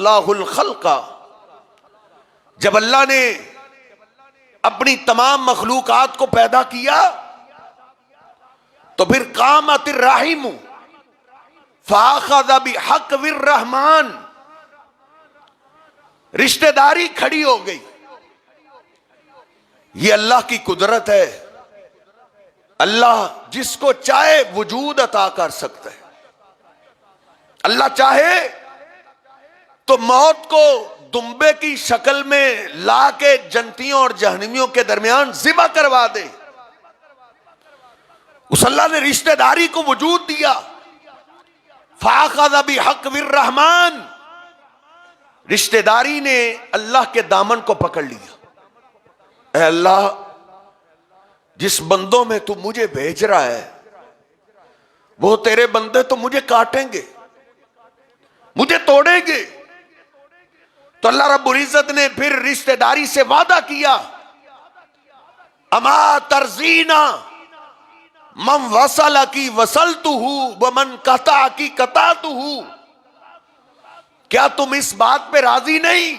اللہ الخلق، جب اللہ نے اپنی تمام مخلوقات کو پیدا کیا تو پھر قامت الرحم فاخذ بحق الرحمن، رشتہ داری کھڑی ہو گئی۔ یہ اللہ کی قدرت ہے، اللہ جس کو چاہے وجود عطا کر سکتا ہے۔ اللہ چاہے تو موت کو دمبے کی شکل میں لا کے جنتیوں اور جہنمیوں کے درمیان ذبح کروا دے۔ اس اللہ نے رشتہ داری کو وجود دیا۔ فاخذ بحق الرحمن، رشتہ داری نے اللہ کے دامن کو پکڑ لیا۔ اے اللہ، جس بندوں میں تو مجھے بھیج رہا ہے وہ تیرے بندے تو مجھے کاٹیں گے، مجھے توڑیں گے۔ تو اللہ رب العزت نے پھر رشتہ داری سے وعدہ کیا، اما ترضینا من وصل کی وصلتہ ومن قطع کی قطعتہ، کیا تم اس بات پہ راضی نہیں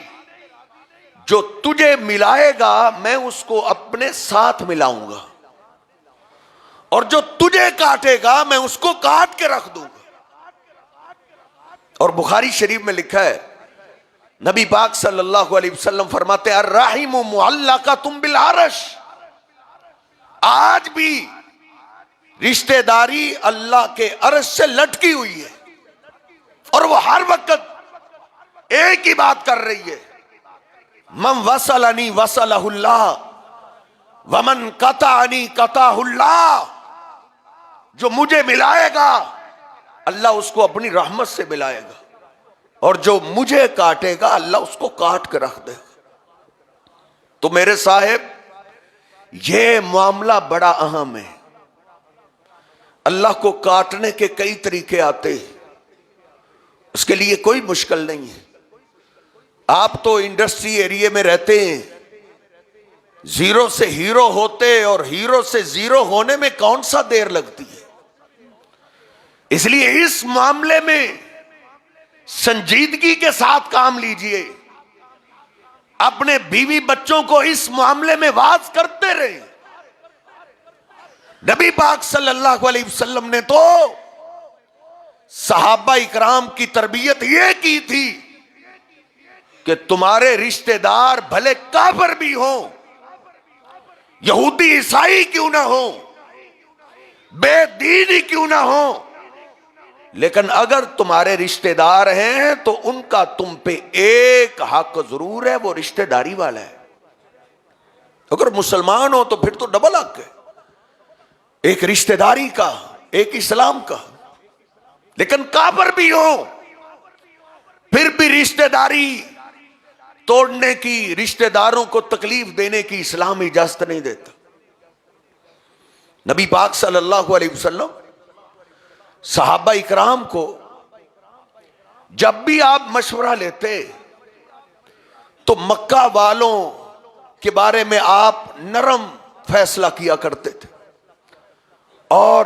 جو تجھے ملائے گا میں اس کو اپنے ساتھ ملاؤں گا، اور جو تجھے کاٹے گا میں اس کو کاٹ کے رکھ دوں گا۔ اور بخاری شریف میں لکھا ہے، نبی پاک صلی اللہ علیہ وسلم فرماتے ہیں الرحم معلقۃ بالعرش، آج بھی رشتہ داری اللہ کے عرش سے لٹکی ہوئی ہے، اور وہ ہر وقت ایک ہی بات کر رہی ہے، من وصلنی وصلہ اللہ ومن قطعنی قطعہ اللہ، جو مجھے ملائے گا اللہ اس کو اپنی رحمت سے ملائے گا، اور جو مجھے کاٹے گا اللہ اس کو کاٹ کے رکھ دے گا۔ تو میرے صاحب یہ معاملہ بڑا اہم ہے۔ اللہ کو کاٹنے کے کئی طریقے آتے ہیں، اس کے لیے کوئی مشکل نہیں ہے۔ آپ تو انڈسٹری ایریے میں رہتے ہیں، زیرو سے ہیرو ہوتے اور ہیرو سے زیرو ہونے میں کون سا دیر لگتی ہے؟ اس لیے اس معاملے میں سنجیدگی کے ساتھ کام لیجئے، اپنے بیوی بچوں کو اس معاملے میں واعظ کرتے رہیں۔ نبی پاک صلی اللہ علیہ وسلم نے تو صحابہ اکرام کی تربیت یہ کی تھی کہ تمہارے رشتہ دار بھلے کافر بھی ہوں، یہودی عیسائی کیوں نہ ہوں، بے دین ہی کیوں نہ ہوں، لیکن اگر تمہارے رشتہ دار ہیں تو ان کا تم پہ ایک حق ضرور ہے، وہ رشتہ داری والا ہے۔ اگر مسلمان ہو تو پھر تو ڈبل حق ہے، ایک رشتہ داری کا، ایک اسلام کا۔ لیکن کافر بھی ہو پھر بھی رشتہ داری توڑنے کی، رشتہ داروں کو تکلیف دینے کی اسلام اجازت نہیں دیتا۔ نبی پاک صلی اللہ علیہ وسلم صحابہ اکرام کو جب بھی آپ مشورہ لیتے تو مکہ والوں کے بارے میں آپ نرم فیصلہ کیا کرتے تھے، اور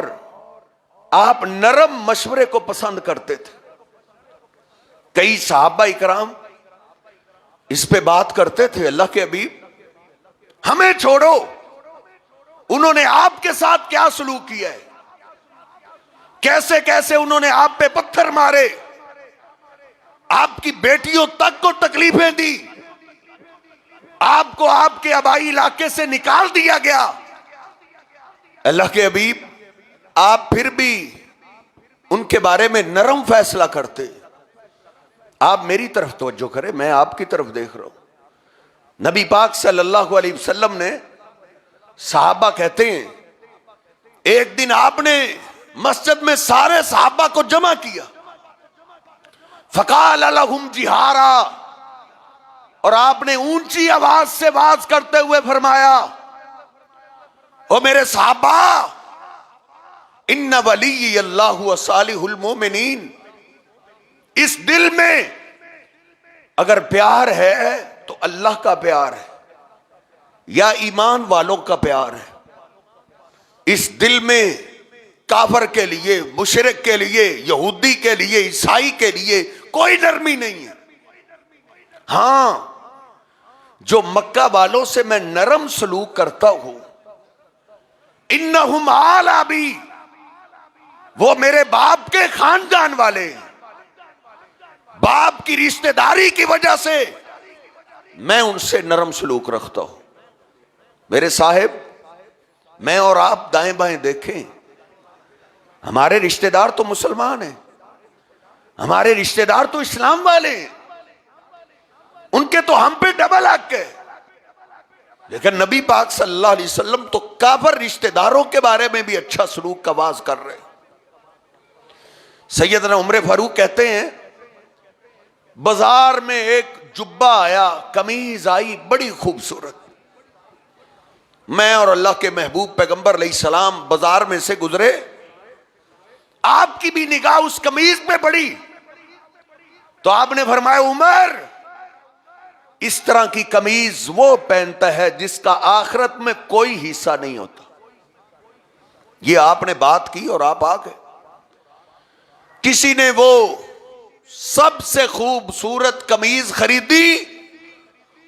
آپ نرم مشورے کو پسند کرتے تھے۔ کئی صحابہ اکرام اس پہ بات کرتے تھے، اللہ کے حبیب ہمیں چھوڑو، انہوں نے آپ کے ساتھ کیا سلوک کیا ہے، کیسے کیسے انہوں نے آپ پہ پتھر مارے، آپ کی بیٹیوں تک کو تکلیفیں دی، آپ کو آپ کے آبائی علاقے سے نکال دیا گیا۔ اللہ کے حبیب آپ پھر بھی ان کے بارے میں نرم فیصلہ کرتے۔ آپ میری طرف توجہ کریں، میں آپ کی طرف دیکھ رہا ہوں۔ نبی پاک صلی اللہ علیہ وسلم نے، صحابہ کہتے ہیں، ایک دن آپ نے مسجد میں سارے صحابہ کو جمع کیا، فقال لهم جہارا، اور آپ نے اونچی آواز سے واز کرتے ہوئے فرمایا، او میرے صحابہ، ان ولی اللہ وصالح المومنین، اس دل میں اگر پیار ہے تو اللہ کا پیار ہے یا ایمان والوں کا پیار ہے۔ اس دل میں کافر کے لیے، مشرک کے لیے، یہودی کے لیے، عیسائی کے لیے کوئی نرمی نہیں ہے۔ ہاں جو مکہ والوں سے میں نرم سلوک کرتا ہوں، انہم آل ابی، وہ میرے باپ کے خاندان والے ہیں، باپ کی رشتہ داری کی وجہ سے میں ان سے نرم سلوک رکھتا ہوں۔ میرے صاحب، میں اور آپ دائیں بائیں دیکھیں، ہمارے رشتہ دار تو مسلمان ہیں، ہمارے رشتہ دار تو اسلام والے ہیں، ان کے تو ہم پہ ڈبل حق ہے، لیکن نبی پاک صلی اللہ علیہ وسلم تو کافر رشتہ داروں کے بارے میں بھی اچھا سلوک کا واز کر رہے ہیں۔ سیدنا عمر فاروق کہتے ہیں، بازار میں ایک جبہ آیا، قمیض آئی بڑی خوبصورت، میں اور اللہ کے محبوب پیغمبر علیہ السلام بازار میں سے گزرے، آپ کی بھی نگاہ اس قمیض پہ پڑی تو آپ نے فرمایا، عمر، اس طرح کی قمیض وہ پہنتا ہے جس کا آخرت میں کوئی حصہ نہیں ہوتا۔ یہ آپ نے بات کی اور آپ آ گئے۔ کسی نے وہ سب سے خوبصورت قمیض خریدی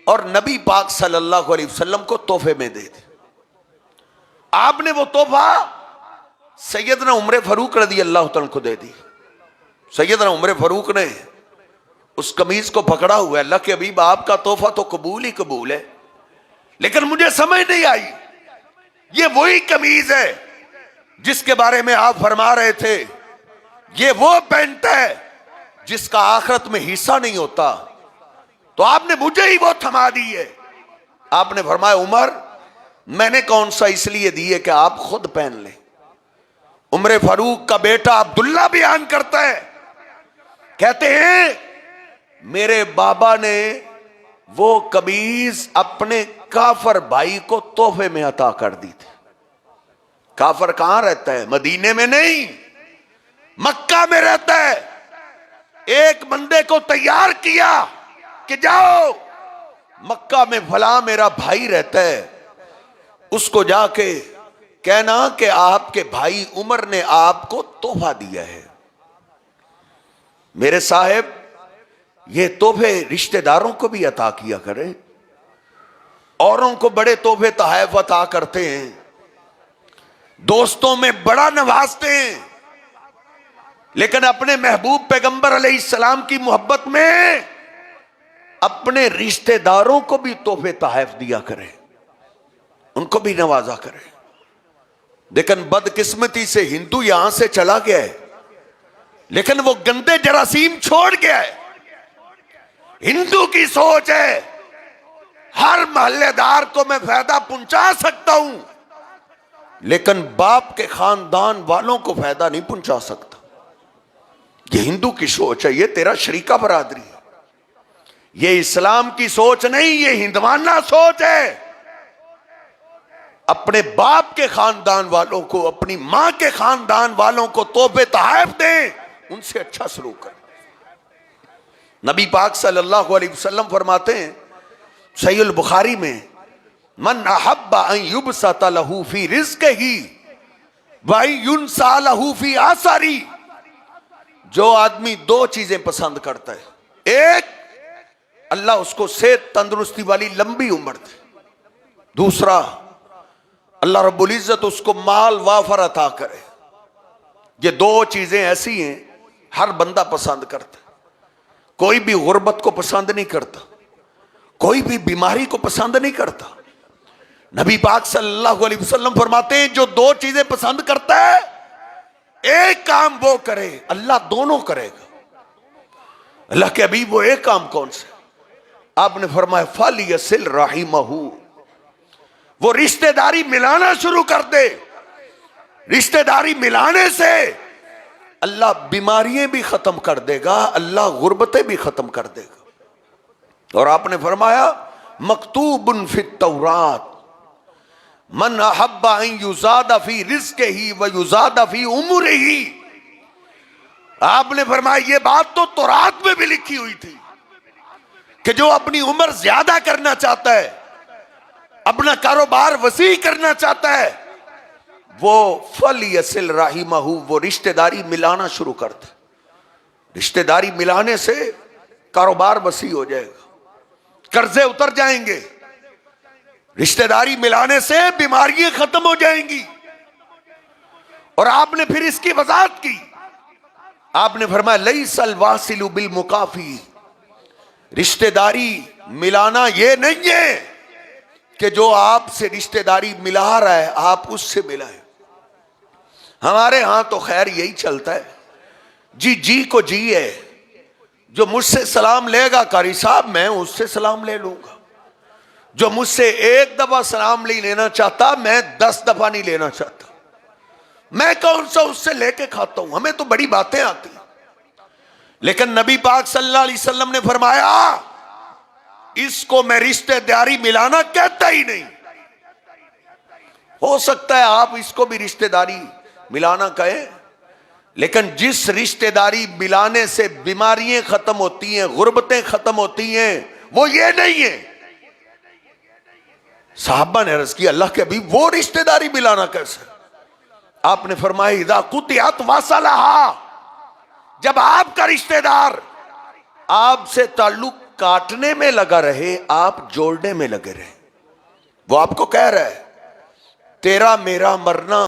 اور نبی پاک صلی اللہ علیہ وسلم کو تحفے میں دے دی۔ آپ نے وہ تحفہ سیدنا عمر فاروق رضی اللہ تعالیٰ کو دے دی۔ سیدنا عمر فاروق نے اس قمیض کو پکڑا ہوا ہے، اللہ کے حبیب آپ کا تحفہ تو قبول ہی قبول ہے، لیکن مجھے سمجھ نہیں آئی، یہ وہی قمیض ہے جس کے بارے میں آپ فرما رہے تھے یہ وہ پینٹ ہے جس کا آخرت میں حصہ نہیں ہوتا، تو آپ نے مجھے ہی وہ تھما دی ہے۔ آپ نے فرمایا، عمر، میں نے کون سا اس لیے دی ہے کہ آپ خود پہن لیں۔ عمر فاروق کا بیٹا عبداللہ بیان کرتا ہے، کہتے ہیں میرے بابا نے وہ قمیض اپنے کافر بھائی کو تحفے میں عطا کر دی تھی۔ کافر کہاں رہتا ہے؟ مدینے میں نہیں، مکہ میں رہتا ہے۔ ایک بندے کو تیار کیا کہ جاؤ مکہ میں فلاں میرا بھائی رہتا ہے، اس کو جا کے کہنا کہ آپ کے بھائی عمر نے آپ کو تحفہ دیا ہے۔ میرے صاحب، یہ تحفے رشتہ داروں کو بھی عطا کیا کرے، اوروں کو بڑے تحفے تحائف عطا کرتے ہیں، دوستوں میں بڑا نوازتے ہیں، لیکن اپنے محبوب پیغمبر علیہ السلام کی محبت میں اپنے رشتہ داروں کو بھی تحفے تحائف دیا کرے، ان کو بھی نوازا کرے۔ لیکن بدقسمتی سے ہندو یہاں سے چلا گیا ہے، لیکن وہ گندے جراثیم چھوڑ گیا ہے۔ ہندو کی سوچ ہے ہر محلے دار کو میں فائدہ پہنچا سکتا ہوں، لیکن باپ کے خاندان والوں کو فائدہ نہیں پہنچا سکتا۔ یہ ہندو کی سوچ ہے، یہ تیرا شریکہ برادری ہے، یہ اسلام کی سوچ نہیں، یہ ہندوانہ سوچ ہے۔ اپنے باپ کے خاندان والوں کو، اپنی ماں کے خاندان والوں کو تحفے تحائف دیں، ان سے اچھا سلوک کریں۔ نبی پاک صلی اللہ علیہ وسلم فرماتے ہیں صحیح البخاری میں، من احب ان یبسط له فی رزقہ وان ینسى له فی آثارہ، جو آدمی دو چیزیں پسند کرتا ہے، ایک اللہ اس کو صحت تندرستی والی لمبی عمر دے، دوسرا اللہ رب العزت اس کو مال وافر عطا کرے۔ یہ دو چیزیں ایسی ہیں ہر بندہ پسند کرتا ہے۔ کوئی بھی غربت کو پسند نہیں کرتا، کوئی بھی بیماری کو پسند نہیں کرتا۔ نبی پاک صلی اللہ علیہ وسلم فرماتے ہیں جو دو چیزیں پسند کرتا ہے، ایک کام وہ کرے، اللہ دونوں کرے گا۔ اللہ کے حبیب وہ ایک کام کون سے؟ آپ نے فرمایا فَلْيَصِلْ رَحِمَهُ، وہ رشتہ داری ملانا شروع کر دے۔ رشتہ داری ملانے سے اللہ بیماریاں بھی ختم کر دے گا، اللہ غربتیں بھی ختم کر دے گا۔ اور آپ نے فرمایا مکتوب فی التورات من احب ان یزاد فی رزقہ ویزاد فی عمرہ، آپ نے فرمایا یہ بات تو تورات میں بھی لکھی ہوئی تھی کہ جو اپنی عمر زیادہ کرنا چاہتا ہے، اپنا کاروبار وسیع کرنا چاہتا ہے، وہ فَلْيَصِلْ رَحِمَهُ، وہ رشتہ داری ملانا شروع کرتا ہے۔ رشتہ داری ملانے سے کاروبار وسیع ہو جائے گا، قرضے اتر جائیں گے، رشتہ داری ملانے سے بیماریاں ختم ہو جائیں گی۔ اور آپ نے پھر اس کی وضاحت کی، آپ نے فرمایا لیس الواصل بالمکافی، رشتہ داری ملانا یہ نہیں ہے کہ جو آپ سے رشتہ داری ملا رہا ہے آپ اس سے ملائیں۔ ہمارے ہاں تو خیر یہی چلتا ہے، جی کو جی ہے، جو مجھ سے سلام لے گا قاری صاحب میں اس سے سلام لے لوں گا، جو مجھ سے ایک دفعہ سلام نہیں لینا چاہتا میں 10 دفعہ نہیں لینا چاہتا، میں کون سا اس سے لے کے کھاتا ہوں، ہمیں تو بڑی باتیں آتی ہیں۔ لیکن نبی پاک صلی اللہ علیہ وسلم نے فرمایا اس کو میں رشتہ داری ملانا کہتا ہی نہیں۔ ہو سکتا ہے آپ اس کو بھی رشتہ داری ملانا کہیں، لیکن جس رشتہ داری ملانے سے بیماریاں ختم ہوتی ہیں، غربتیں ختم ہوتی ہیں، وہ یہ نہیں ہے۔ صحابہ نے عرض کی اللہ کے حبیب وہ رشتہ داری ملانا کیسے؟ آپ نے فرمایا اذا قطعت وصلھا، جب آپ کا رشتہ دار آپ سے تعلق کاٹنے میں لگا رہے آپ جوڑنے میں لگے رہے۔ وہ آپ کو کہہ رہا ہے تیرا میرا مرنا